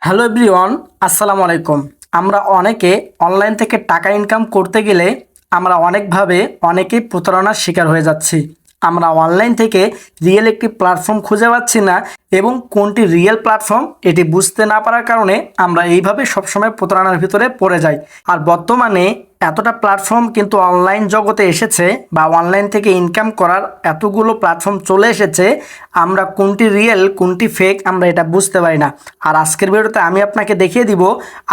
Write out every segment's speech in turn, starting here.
Hello everyone, আসসালামু আলাইকুম। আমরা অনেকে অনলাইন থেকে টাকা ইনকাম করতে গেলে আমরা অনেকেই প্রতারণার শিকার হয়ে যাচ্ছি। আমরা অনলাইন থেকে রিয়েল একটি প্ল্যাটফর্ম খুঁজে পাচ্ছি না এবং কোনটি রিয়েল প্ল্যাটফর্ম এটি বুঝতে না পারার কারণে আমরা এইভাবে সবসময় প্রতারণার ভিতরে পড়ে যাই। আর বর্তমানে এতটা প্ল্যাটফর্ম কিন্তু অনলাইন জগতে এসেছে বা অনলাইন থেকে ইনকাম করার এতগুলো প্ল্যাটফর্ম চলে এসেছে, আমরা কোনটি রিয়েল কোনটি ফেক আমরা এটা বুঝতে পারি না। আর আজকের ভিডিওতে আমি আপনাকে দেখিয়ে দিব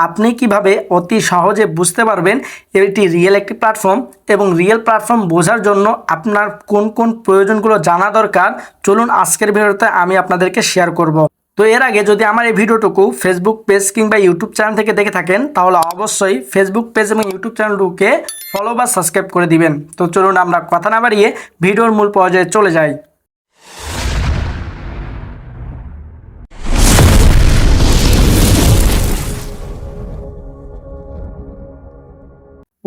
আপনি কিভাবে অতি সহজে বুঝতে পারবেন এটি রিয়েল একটি প্ল্যাটফর্ম এবং রিয়েল প্ল্যাটফর্ম বোঝার জন্য আপনার কোন কোন প্রয়োজনগুলো জানা দরকার। চলুন আজকের ভিডিওতে আমি আপনাদেরকে শেয়ার করব। তো এর আগে যদি আমার এই ভিডিওটুকু ফেসবুক পেজ কিংবা ইউটিউব চ্যানেল থেকে দেখে থাকেন তাহলে অবশ্যই ফেসবুক পেজ এবং ইউটিউব চ্যানেলটুকে ফলো বা সাবস্ক্রাইব করে দিবেন। তো চলুন আমরা কথা না বাড়িয়ে ভিডিওর মূল পর্যায়ে চলে যাই।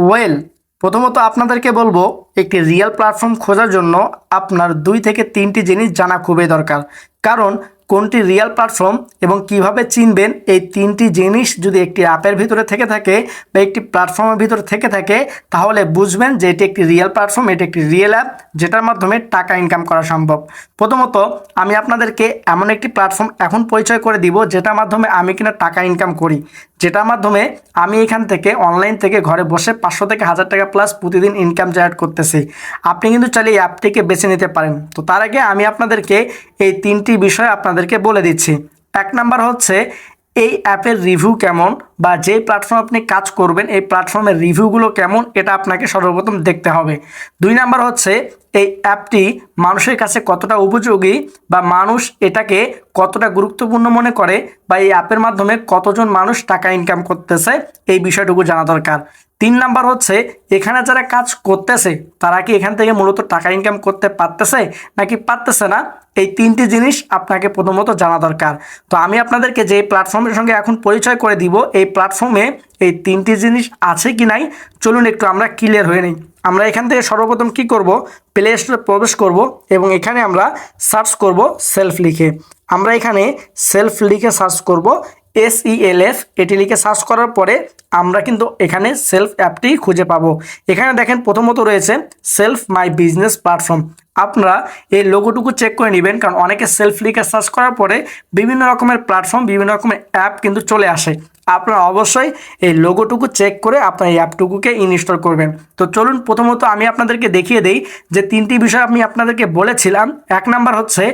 ওয়েল, প্রথমত আপনাদেরকে বলবো একটি রিয়েল প্ল্যাটফর্ম খোঁজার জন্য আপনার 2 থেকে 3টি জিনিস জানা খুবই দরকার। কারণ কোনটি রিয়েল প্ল্যাটফর্ম এবং কিভাবে চিনবেন, এই 3টি জিনিস যদি একটি অ্যাপের ভিতরে থেকে থাকে বা একটি প্ল্যাটফর্মের ভিতরে থেকে থাকে তাহলে বুঝবেন যে এটি একটি রিয়েল প্ল্যাটফর্ম, এটি একটি রিয়েল অ্যাপ যেটার মাধ্যমে টাকা ইনকাম করা সম্ভব। প্রথমত আমি আপনাদেরকে এমন একটি প্ল্যাটফর্ম এখন পরিচয় করে দিব যেটার মাধ্যমে আমি কিনা টাকা ইনকাম করি, যেটার মাধ্যমে আমি এখান থেকে অনলাইন থেকে ঘরে বসে 500 থেকে 1000 টাকা প্লাস প্রতিদিন ইনকাম জেনারেট করতেছি। আপনি কিন্তু চাইলে এই অ্যাপটিকে বেছে নিতে পারেন। তো তার আগে আমি আপনাদেরকে এই 3টি বিষয় আপনাদেরকে বলে দিচ্ছি। 1 নাম্বার হচ্ছে এই অ্যাপের রিভিউ কেমন বা যে প্ল্যাটফর্মে আপনি কাজ করবেন এই প্ল্যাটফর্মের রিভিউগুলো কেমন এটা আপনাকে সর্বপ্রথম দেখতে হবে। 2 নাম্বার হচ্ছে এই অ্যাপটি মানুষের কাছে কতটা উপযোগী বা মানুষ এটাকে কতটা গুরুত্বপূর্ণ মনে করে বা এই অ্যাপের মাধ্যমে কতজন মানুষ টাকা ইনকাম করতেছে এই বিষয়টুকু জানা দরকার। 3 নাম্বার হচ্ছে এখানে যারা কাজ করতেছে তারা কি এখান থেকে মূলত টাকা ইনকাম করতে পারতেছে নাকি পারতেছে না, এই 3টি জিনিস আপনাকে প্রথমত জানা দরকার। তো আমি আপনাদেরকে যে প্ল্যাটফর্মের সঙ্গে এখন পরিচয় করে দিব এই প্ল্যাটফর্মে এই 3টি জিনিস আছে কি নাই চলুন একটু আমরা ক্লিয়ার হয়ে নিই। আমরা এখান থেকে সর্বপ্রথম কি করব, প্লে স্টোরে প্রবেশ করব এবং এখানে আমরা সার্চ করব সেলফ লিখে। আমরা এখানে সেলফ লিখে সার্চ করব, SELF এটি লিখে সার্চ করার পরে আমরা কিন্তু এখানে সেলফ অ্যাপটি খুঁজে পাবো। এখানে দেখেন প্রথমত রয়েছে সেলফ মাই বিজনেস প্ল্যাটফর্ম। আপনারা এই লোগোটুকু চেক করে নেবেন, কারণ অনেকে সেলফ লিখে সার্চ করার পরে বিভিন্ন রকমের প্ল্যাটফর্ম বিভিন্ন রকমের অ্যাপ কিন্তু চলে আসে। আপনারা অবশ্যই এই লোগোটুকু চেক করে আপনার এই অ্যাপটুকুকে ইনস্টল করবেন। তো চলুন প্রথমত আমি আপনাদেরকে দেখিয়ে দেই যে 3টি বিষয় আমি আপনাদেরকে বলেছিলাম। 1 নাম্বার হচ্ছে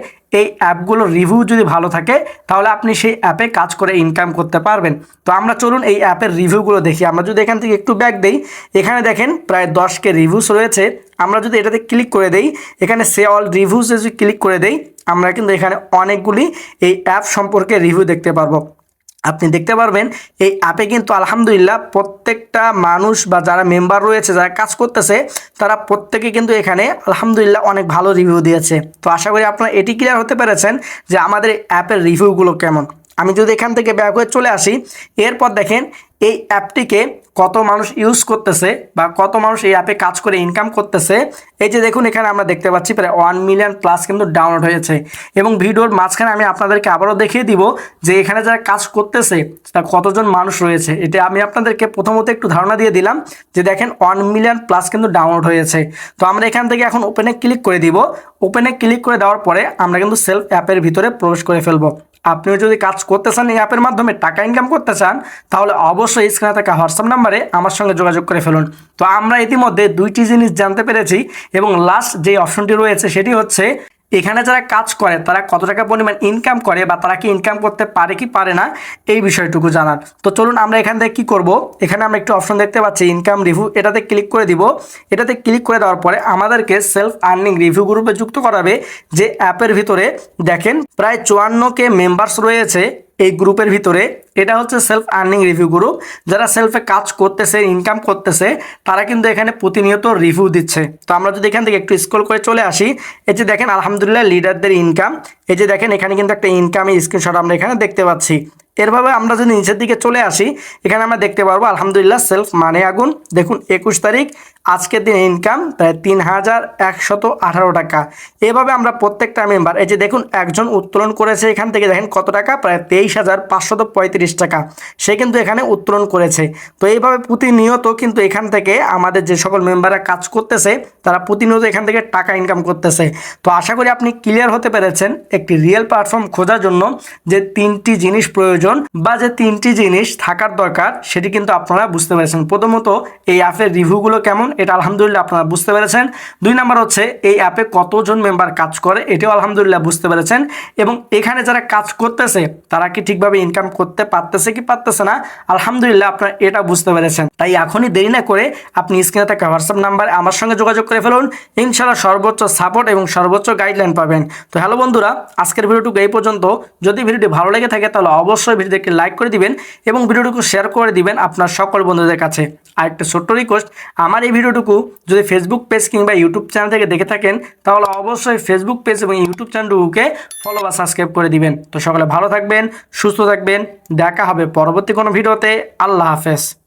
এই অ্যাপগুলোর রিভিউ যদি ভালো থাকে তাহলে আপনি সেই অ্যাপে কাজ করে ইনকাম করতে পারবেন। তো আমরা চলুন এই অ্যাপের রিভিউগুলো দেখি। আমরা যদি এখান থেকে একটু ব্যাক দেই, এখানে দেখেন প্রায় 10কে রিভিউস রয়েছে। আমরা যদি এটাতে ক্লিক করে দেই, এখানে সে অল রিভিউসে যদি ক্লিক করে দেই আমরা কিন্তু এখানে অনেকগুলি এই অ্যাপ সম্পর্কে রিভিউ দেখতে পারবো। আপনি দেখতে পারবেন এই অ্যাপে কিন্তু আলহামদুলিল্লাহ প্রত্যেকটা মানুষ বা যারা মেম্বার রয়েছে যারা কাজ করতেছে তারা প্রত্যেকে কিন্তু এখানে আলহামদুলিল্লাহ অনেক ভালো রিভিউ দিয়েছে। তো আশা করি আপনারা এটি ক্লিয়ার হতে পেরেছেন যে আমাদের অ্যাপের রিভিউগুলো কেমন। আমি যদি এখান থেকে ব্যাক হয়ে চলে আসি, এরপর দেখেন এই অ্যাপটিকে কত মানুষ ইউজ করতেছে বা কত মানুষ এই অ্যাপে কাজ করে ইনকাম করতেছে। এই যে দেখুন এখানে আমরা দেখতে পাচ্ছি প্রায় 1 মিলিয়ন প্লাস কিন্তু ডাউনলোড হয়েছে এবং ভিডিওর মাঝখানে আমি আপনাদেরকে আবারও দেখিয়ে দিব যে এখানে যারা কাজ করতেছে তা কতজন মানুষ রয়েছে। এটা আমি আপনাদেরকে প্রথমত একটু ধারণা দিয়ে দিলাম যে দেখেন 1 মিলিয়ন প্লাস কিন্তু ডাউনলোড হয়েছে। তো আমরা এখান থেকে এখন ওপেনে ক্লিক করে দিব। ওপেনে ক্লিক করে দেওয়ার পরে আমরা কিন্তু সেলফ অ্যাপের ভিতরে প্রবেশ করে ফেলবো। আপনিও যদি কাজ করতে চান এই অ্যাপের মাধ্যমে টাকা ইনকাম করতে চান তাহলে অবশ্যই স্ক্রিনে থাকা হোয়াটসঅ্যাপ নাম্বারে আমার সঙ্গে যোগাযোগ করে ফেলুন। তো আমরা ইতিমধ্যে 2টি জিনিস জানতে পেরেছি এবং লাস্ট যে অপশনটি রয়েছে সেটি হচ্ছে এখানে যারা কাজ করে তারা কত টাকা পরিমাণ ইনকাম করে বা তারা কি ইনকাম করতে পারে কি পারে না এই বিষয়টুকু জানার। তো চলুন আমরা এখান থেকে কি করব, এখানে আমরা একটু অপশন দেখতে পাচ্ছি ইনকাম রিভিউ, এটাতে ক্লিক করে দিব। এটাতে ক্লিক করে দেওয়ার পরে আমাদেরকে সেলফ আর্নিং রিভিউ গ্রুপে যুক্ত করাবে যে অ্যাপের ভিতরে দেখেন প্রায় 54কে মেম্বার্স রয়েছে এই গ্রুপের ভিতরে। এটা হচ্ছে সেলফ আর্নিং রিভিউ গ্রুপ। যারা সেলফে কাজ করতেছে ইনকাম করতেছে তারা কিন্তু এখানে প্রতিনিয়ত রিভিউ দিচ্ছে। তো আমরা যদি এখান থেকে একটু স্ক্রল করে চলে আসি, এই যে দেখেন আলহামদুলিল্লাহ লিডারদের ইনকাম, এই যে দেখেন এখানে কিন্তু একটা ইনকামের স্ক্রিনশট আমরা এখানে দেখতে পাচ্ছি। এরভাবে আমরা যদি নিচের দিকে চলে আসি এখানে আমরা দেখতে পারবো আলহামদুলিল্লাহ সেলফ মানে আগুন দেখুন 21 তারিখ আজকের দিন ইনকাম প্রায় 3118 টাকা। এভাবে আমরা প্রত্যেকটা মেম্বার এই যে দেখুন একজন উত্তোলন করেছে এখান থেকে দেখেন কত টাকা, প্রায় 23,535 30 টাকা সে কিন্তু এখানে উত্তোলন করেছে। তো এইভাবে প্রতিনিয়ত কিন্তু এখান থেকে আমাদের যে সকল মেম্বাররা কাজ করতেছে তারা প্রতিনিয়ত এখান থেকে টাকা ইনকাম করতেছে। তো আশা করি আপনি ক্লিয়ার হতে পেরেছেন একটি রিয়েল প্ল্যাটফর্ম খোঁজার জন্য যে 3টি জিনিস প্রয়োজন বা যে 3টি জিনিস থাকার দরকার সেটি কিন্তু আপনারা বুঝতে পেরেছেন। প্রথমত এই অ্যাপের রিভিউগুলো কেমন এটা আলহামদুলিল্লাহ আপনারা বুঝতে পেরেছেন। 2 নাম্বার হচ্ছে এই অ্যাপে কতজন মেম্বার কাজ করে এটাও আলহামদুলিল্লাহ বুঝতে পেরেছেন। এবং এখানে যারা কাজ করতেছে তারা কি ঠিকভাবে ইনকাম করতে পারতেছে কি পারতেছে না আলহামদুলিল্লাহ আপনারা এটা বুঝতে পেরেছেন। তাই এখনই দেরি না করে আপনি স্ক্রিনে থাকা হোয়াটসঅ্যাপ নাম্বারে আমার সঙ্গে যোগাযোগ করে ফেলুন, ইনশাআল্লাহ সর্বোচ্চ সাপোর্ট এবং সর্বোচ্চ গাইডলাইন পাবেন। তো হ্যালো বন্ধুরা, আজকের ভিডিওটুকু এই পর্যন্ত। যদি ভিডিওটি ভালো লেগে থাকে তাহলে অবশ্যই ভিডিওটিকে লাইক করে দিবেন এবং ভিডিওটুকু শেয়ার করে দিবেন আপনার সকল বন্ধুদের কাছে। আর একটা ছোট্ট রিকোয়েস্ট, আমার এই ভিডিওটুকু যদি ফেসবুক পেজ কিংবা ইউটিউব চ্যানেল থেকে দেখে থাকেন তাহলে অবশ্যই ফেসবুক পেজ এবং ইউটিউব চ্যানেলটুকুকে ফলো বা সাবস্ক্রাইব করে দিবেন। তো সকলে ভালো থাকবেন, সুস্থ থাকবেন, দেখা হবে পরবর্তী কোনো ভিডিওতে। আল্লাহ হাফেজ।